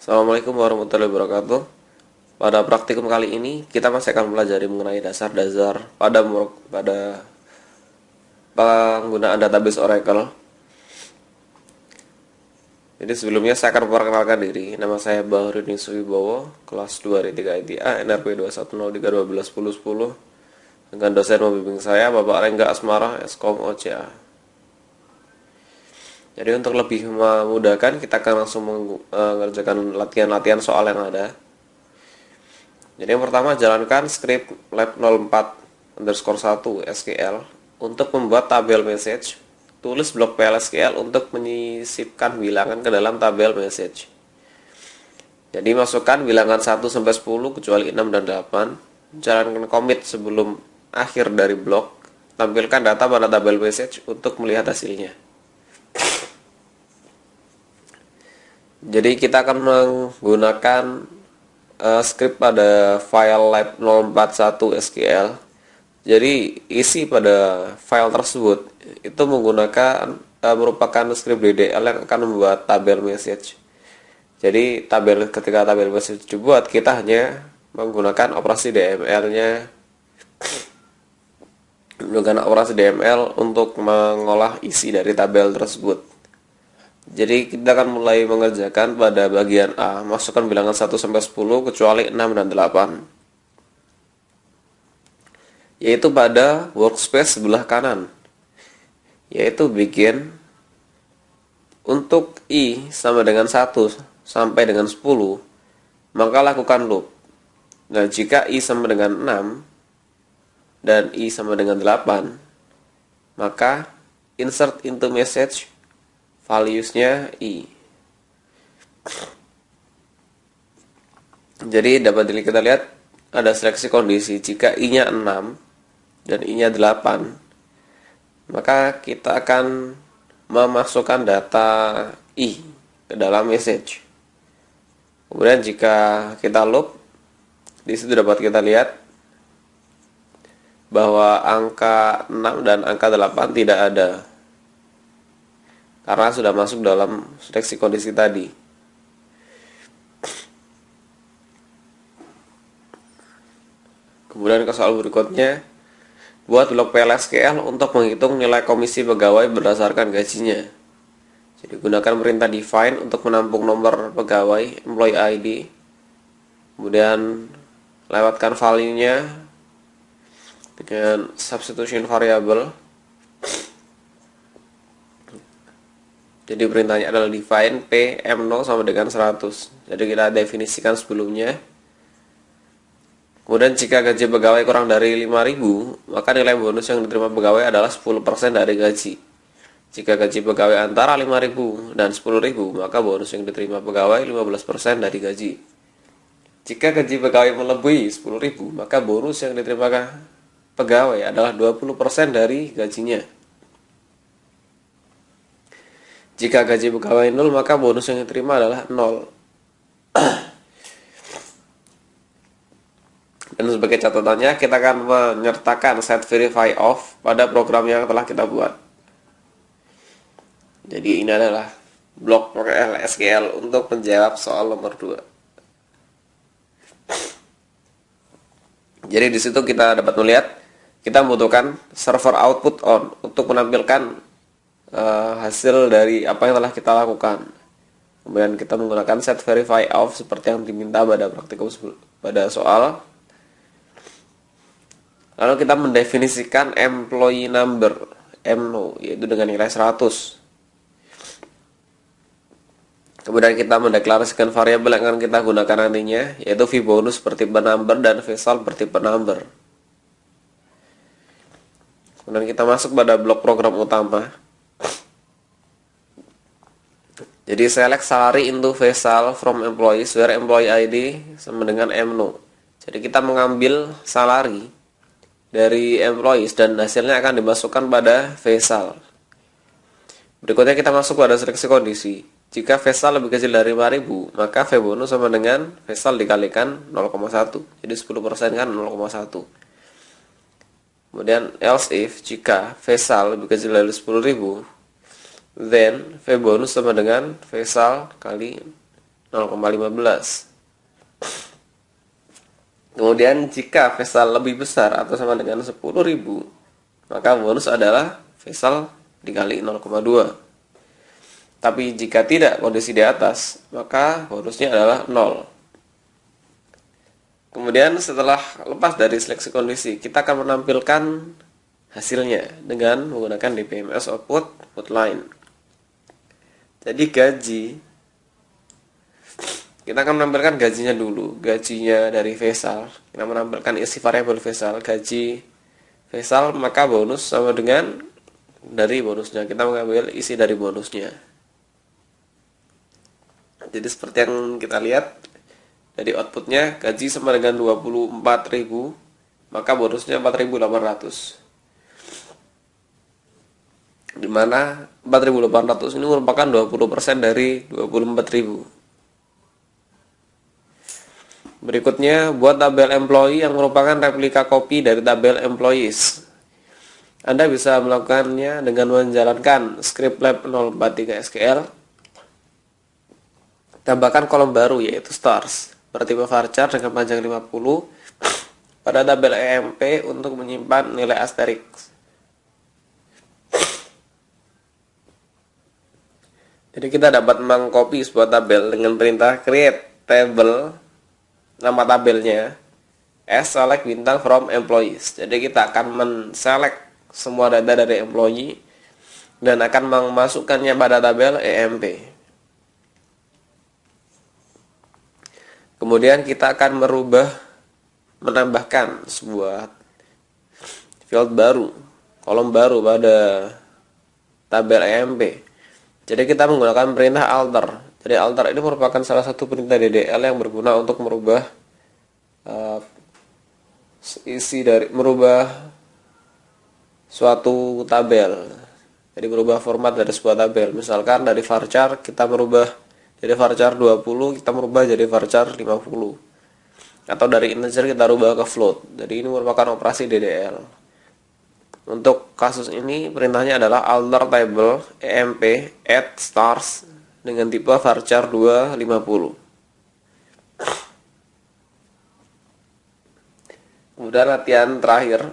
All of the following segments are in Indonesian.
Assalamualaikum warahmatullahi wabarakatuh. Pada praktikum kali ini kita masih akan mempelajari mengenai dasar-dasar pada penggunaan database Oracle. Jadi sebelumnya saya akan memperkenalkan diri. Nama saya Bahrudin Suwibowo, kelas 2 D3 ITA, NRP 2103121010. Dengan dosen pembimbing saya Bapak Rengga Asmara, Eskom OCA. Jadi untuk lebih memudahkan kita akan langsung mengerjakan latihan-latihan soal yang ada. Jadi yang pertama, jalankan script lab 04_1 SQL untuk membuat tabel message. Tulis blok PL/SQL untuk menyisipkan bilangan ke dalam tabel message. Jadi masukkan bilangan 1 sampai 10 kecuali 6 dan 8. Jalankan commit sebelum akhir dari blok. Tampilkan data pada tabel message untuk melihat hasilnya. Jadi kita akan menggunakan script pada file lab 041 SQL. Jadi isi pada file tersebut itu merupakan script DDL yang akan membuat tabel message. Jadi ketika tabel message dibuat, kita hanya menggunakan operasi DML-nya, menggunakan operasi DML untuk mengolah isi dari tabel tersebut. Jadi kita akan mulai mengerjakan pada bagian A. Masukkan bilangan 1 sampai 10 kecuali 6 dan 8. Yaitu pada workspace sebelah kanan. Yaitu bikin untuk I sama dengan 1 sampai dengan 10, maka lakukan loop. Nah, jika I sama dengan 6 dan I sama dengan 8, maka insert into message values-nya I. Jadi dapat kita lihat ada seleksi kondisi. Jika I-nya 6 dan I-nya 8, maka kita akan memasukkan data I ke dalam message. Kemudian jika kita loop, di situ dapat kita lihat bahwa angka 6 dan angka 8 tidak ada, karena sudah masuk dalam seleksi kondisi tadi. Kemudian ke soal berikutnya, buat blok PL/SQL untuk menghitung nilai komisi pegawai berdasarkan gajinya. Jadi gunakan perintah define untuk menampung nomor pegawai employee ID. Kemudian lewatkan value-nya dengan substitution variable. Jadi perintahnya adalah define P M0 sama dengan 100. Jadi kita definisikan sebelumnya. Kemudian jika gaji pegawai kurang dari 5.000, maka nilai bonus yang diterima pegawai adalah 10% dari gaji. Jika gaji pegawai antara 5.000 dan 10.000, maka bonus yang diterima pegawai 15% dari gaji. Jika gaji pegawai melebihi 10.000, maka bonus yang diterima pegawai adalah 20% dari gajinya. Jika gaji pegawai 0, maka bonus yang diterima adalah 0. Dan sebagai catatannya, kita akan menyertakan set verify off pada program yang telah kita buat. Jadi ini adalah blok PL/SQL untuk menjawab soal nomor 2. Jadi di situ kita dapat melihat kita membutuhkan server output on untuk menampilkan hasil dari apa yang telah kita lakukan. Kemudian kita menggunakan set verify off seperti yang diminta pada praktikum pada soal. Lalu kita mendefinisikan employee number M0 yaitu dengan nilai 100. Kemudian kita mendeklarasikan variabel yang akan kita gunakan nantinya, yaitu vbonus bertipe number dan vsol bertipe number. Kemudian kita masuk pada blok program utama. Jadi select salary into vsol from employees where employee ID sama dengan M0. Jadi kita mengambil salary dari employees dan hasilnya akan dimasukkan pada vsol. Berikutnya kita masuk pada seleksi kondisi. Jika vsol lebih kecil dari 5.000, maka vbonus sama dengan vsol dikalikan 0,1. Jadi 10% kan 0,1. Kemudian else if, jika vsol lebih kecil dari 10.000, then vbonus sama dengan vsol kali 0,15. Kemudian jika Vesal lebih besar atau sama dengan 10.000, maka bonus adalah Vesal dikali 0,2. Tapi jika tidak kondisi di atas, maka bonusnya adalah 0. Kemudian setelah lepas dari seleksi kondisi, kita akan menampilkan hasilnya dengan menggunakan DPMS output line. Jadi gaji, kita akan menampilkan gajinya dulu. Gajinya dari Vesal, kita menampilkan isi variabel Vesal, gaji Vesal, maka bonus sama dengan dari bonusnya. Kita mengambil isi dari bonusnya. Jadi seperti yang kita lihat dari outputnya, gaji sama dengan 24.000, maka bonusnya 4.800. Dimana 4.800 ini merupakan 20% dari 24.000. Berikutnya, buat tabel employee yang merupakan replika copy dari tabel employees. Anda bisa melakukannya dengan menjalankan script lab 043 SQL. Tambahkan kolom baru yaitu stars bertipe varchar dengan panjang 50 pada tabel EMP untuk menyimpan nilai asterisk. Jadi kita dapat mengcopy sebuah tabel dengan perintah create table, nama tabelnya select bintang from employees. Jadi kita akan men-select semua data dari employee dan akan memasukkannya pada tabel EMP. Kemudian kita akan menambahkan sebuah field baru, kolom baru pada tabel EMP. Jadi kita menggunakan perintah alter. Jadi alter ini merupakan salah satu perintah DDL yang berguna untuk merubah merubah suatu tabel. Jadi merubah format dari sebuah tabel. Misalkan dari varchar kita merubah dari varchar 20, kita merubah jadi varchar 50. Atau dari integer kita rubah ke float. Jadi ini merupakan operasi DDL. Untuk kasus ini perintahnya adalah alter table emp add stars dengan tipe varchar 250. Kemudian latihan terakhir.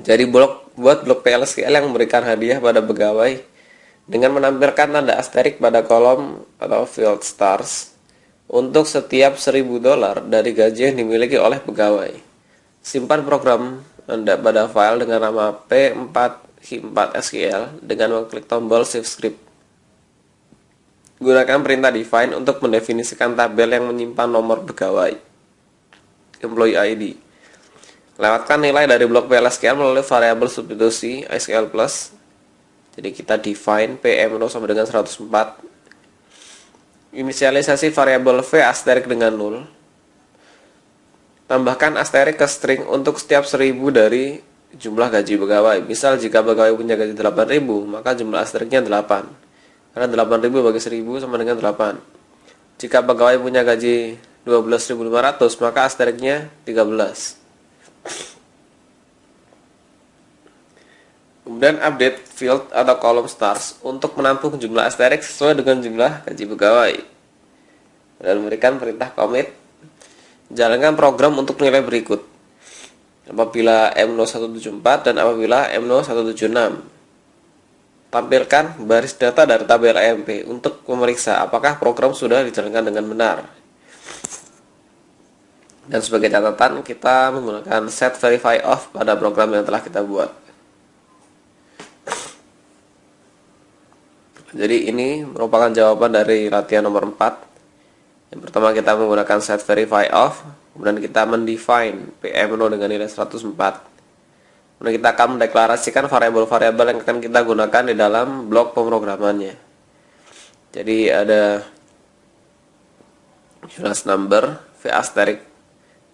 Jadi buat blok PLSQL yang memberikan hadiah pada pegawai dengan menampilkan tanda asterik pada kolom atau field stars untuk setiap $1.000 dari gaji yang dimiliki oleh pegawai. Simpan program Anda pada file dengan nama p4hi4sql dengan mengklik tombol save script. Gunakan perintah define untuk mendefinisikan tabel yang menyimpan nomor pegawai employee ID. Lewatkan nilai dari blok PLSQL melalui variabel substitusi SQL+. Jadi kita define PM0 sama dengan 104. Inisialisasi variabel V asterik dengan 0. Tambahkan asterik ke string untuk setiap 1.000 dari jumlah gaji pegawai. Misal jika pegawai punya gaji 8.000, maka jumlah asteriknya 8. Karena 8.000 bagi 1.000 sama dengan 8. Jika pegawai punya gaji 12.500, maka asteriknya 13. Kemudian update field atau kolom stars untuk menampung jumlah asterik sesuai dengan jumlah gaji pegawai. Dan memberikan perintah commit. Jalankan program untuk nilai berikut. Apabila M0174 dan apabila M0176. Tampilkan baris data dari tabel EMP untuk memeriksa apakah program sudah dijalankan dengan benar. Dan sebagai catatan, kita menggunakan set verify off pada program yang telah kita buat. Jadi ini merupakan jawaban dari latihan nomor 4. Yang pertama kita menggunakan set verify off, kemudian kita mendefine PM0 dengan nilai 104. Kemudian kita akan mendeklarasikan variabel-variabel yang akan kita gunakan di dalam blok pemrogramannya. Jadi ada unit number V asterik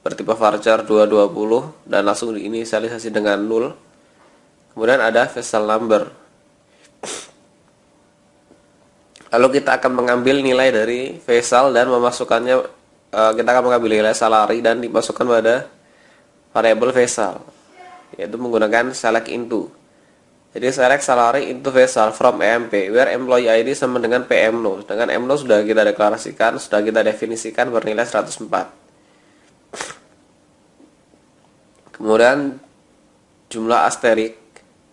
bertipe varchar 220 dan langsung diinisialisasi dengan 0. Kemudian ada Vesal number. Lalu kita akan mengambil nilai dari Vesal dan memasukkannya, kita akan mengambil nilai salary dan dimasukkan pada variabel Vesal, yaitu menggunakan select into. Jadi select salary into vessel from EMP where employee ID sama dengan PMNO. Sedangkan MNO sudah kita deklarasikan, sudah kita definisikan bernilai 104. Kemudian jumlah asterik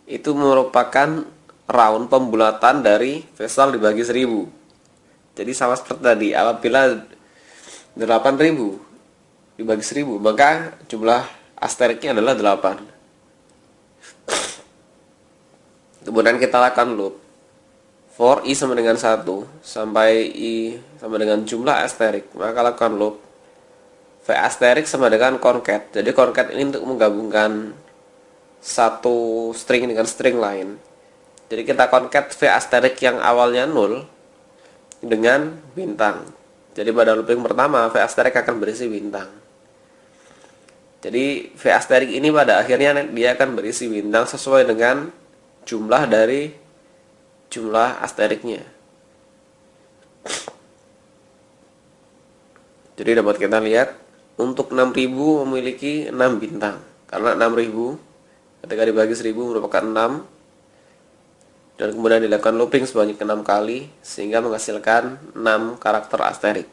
itu merupakan round pembulatan dari vessel dibagi 1000. Jadi sama seperti tadi, apabila 8000 dibagi 1000, maka jumlah asteriknya adalah 8. Kemudian kita lakukan loop for i sama dengan 1 sampai i sama dengan jumlah asterik, maka lakukan loop v asterik sama dengan concat. Jadi concat ini untuk menggabungkan satu string dengan string lain. Jadi kita concat v asterik yang awalnya 0 dengan bintang. Jadi pada looping pertama v asterik akan berisi bintang. Jadi v asterik ini pada akhirnya dia akan berisi bintang sesuai dengan jumlah dari jumlah asteriknya. Jadi dapat kita lihat untuk 6000 memiliki 6 bintang. Karena 6000 ketika dibagi 1000 merupakan 6. Dan kemudian dilakukan looping sebanyak 6 kali sehingga menghasilkan 6 karakter asterik.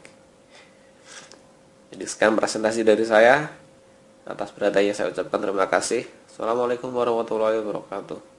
Jadi sekian presentasi dari saya. Atas perhatiannya saya ucapkan terima kasih. Assalamualaikum warahmatullahi wabarakatuh.